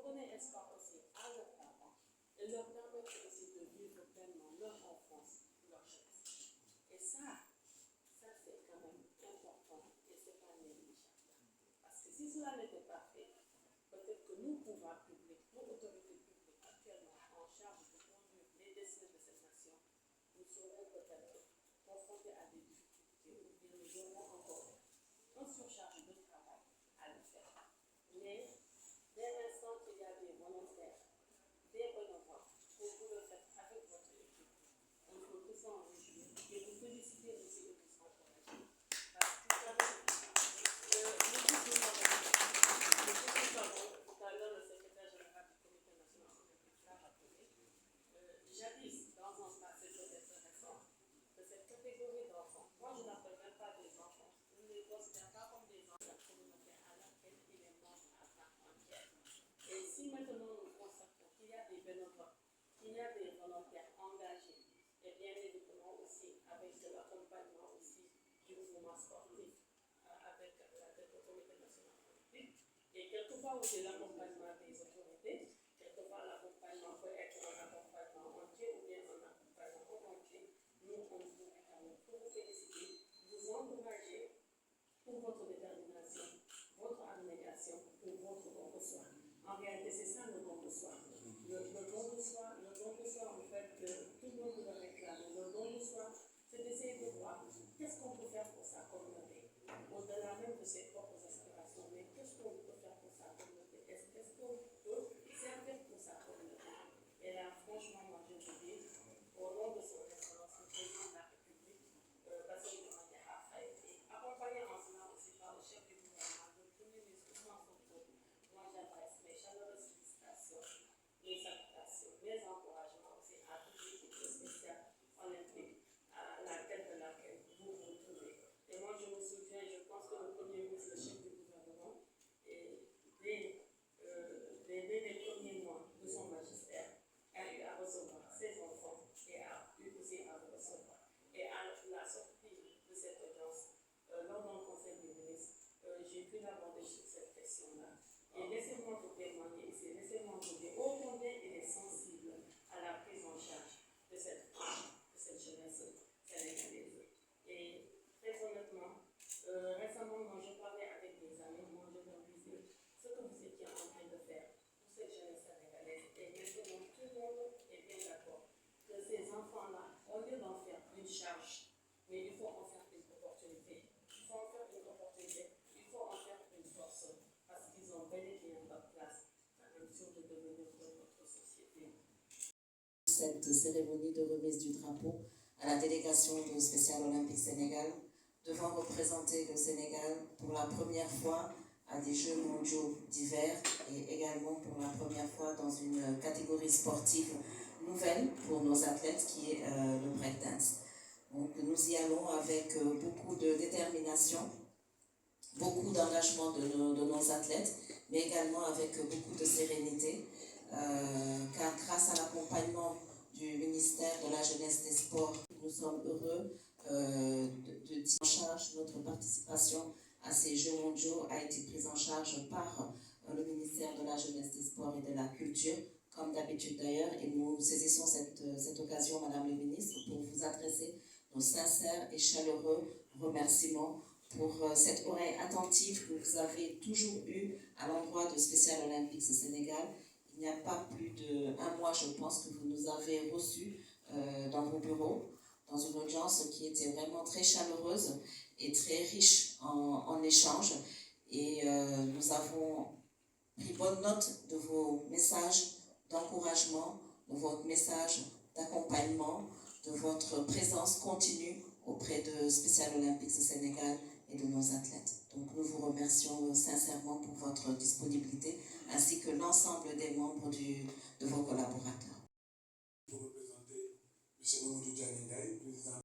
redonner espoir aussi à leurs parents et leur permettre aussi de vivre pleinement leur enfance, leur jeunesse. Et ça c'est quand même important et c'est pas négligeable. Parce que si cela n'était pas fait, peut-être que nous, pouvoirs publics, nos autorités publiques actuellement en charge de conduire les destinées de cette nation, nous serons peut-être confrontés à des difficultés ou bien nous aurons encore une surcharge de travail à le faire. Mais dès l'instant qu'il y a des volontaires, des bénévoles, pour vous le faire avec votre équipe, on peut tous s'en réjouir et vous féliciter aussi de vous encourager. Parce que tout à l'heure, le secrétaire général du Comité national olympique l'a rappelé. Jadis, dans un passé peut-être récent, de cette catégorie d'enfants, moi je n'appelle même pas des enfants, je ne les considère pas comme des enfants de la communauté à laquelle il est membre à part entière. Et si maintenant nous constatons qu'il y a des bénévoles, qu'il y a des volontaires engagés, et bien évidemment aussi avec l'accompagnement aussi du mouvement sportif, avec la tête du Comité national olympique, et quelquefois aussi l'accompagnement des autorités, quelquefois l'accompagnement peut être un accompagnement entier ou bien un accompagnement entier. Nous, on vous pour vous féliciter, vous encourager pour votre détermination, votre abnégation, pour votre don de soi. En réalité, c'est ça le don de soi. Le don de soi, en fait, tout le monde le réclame. Le don de soi, c'est d'essayer de voir qu'est-ce qu'on peut faire pour sa communauté, au-delà même de ses propres aspirations, mais qu'est-ce qu'on peut faire pour sa communauté, qu'est-ce qu'on peut servir pour sa communauté. Et là, franchement, moi, je vous dis, au nom de son excellence, le président de la République, Bassirou Diomaye Diakhar Faye, accompagné en cela aussi par le chef du gouvernement, le premier ministre Ousmane Sonko, moi j'adresse mes chaleureuses félicitations, mes salutations, mes encouragements aussi à toute l'équipe spéciale olympique à la tête de laquelle vous vous trouvez. Et moi je me souviens, je pense que le premier ministre, le chef du gouvernement, dès les premiers mois de son magistère, a eu à recevoir ses enfants et a eu aussi à recevoir. Et à la sortie de cette audience, lors d'un conseil des ministres, j'ai pu l'aborder sur cette question-là. Et laissez-moi vous témoigner ici, laissez-moi vous dire ô combien il est sensible à la prise en charge de cette jeunesse sénégalaise. Et très honnêtement, récemment, moi je parlais avec des amis, moi je leur disais ce que vous étiez en train de faire pour cette jeunesse sénégalaise. Et maintenant, tout le monde est bien d'accord que ces enfants-là, au lieu d'en faire une charge, mais il faut en faire une opportunité. Il faut en faire une opportunité, il faut en faire une force, parce qu'ils ont bel et bien leur place sur le devenir de notre société. Cette cérémonie de remise du drapeau à la délégation du Spécial Olympique Sénégal, devant représenter le Sénégal pour la première fois à des Jeux mondiaux d'hiver et également pour la première fois dans une catégorie sportive nouvelle pour nos athlètes qui est le breakdance. Donc nous y allons avec beaucoup de détermination, beaucoup d'engagement de nos athlètes, mais également avec beaucoup de sérénité, car grâce à l'accompagnement du ministère de la Jeunesse des Sports, nous sommes heureux de dire en charge notre participation à ces Jeux mondiaux a été prise en charge par le ministère de la Jeunesse des Sports et de la Culture, comme d'habitude d'ailleurs, et nous saisissons cette occasion, Madame le Ministre, pour vous adresser nos sincères et chaleureux remerciements pour cette oreille attentive que vous avez toujours eue à l'endroit de Spécial Olympiques Sénégal. Il n'y a pas plus d'1 mois, je pense, que vous nous avez reçus dans vos bureaux, dans une audience qui était vraiment très chaleureuse et très riche en échanges. Et nous avons pris bonne note de vos messages d'encouragement, de votre message d'accompagnement, de votre présence continue auprès de Spécial Olympiques Sénégal et de nos athlètes. Donc nous vous remercions sincèrement pour votre disponibilité ainsi que l'ensemble des membres de vos collaborateurs. Pour représenter M. Mamadou Diagne, président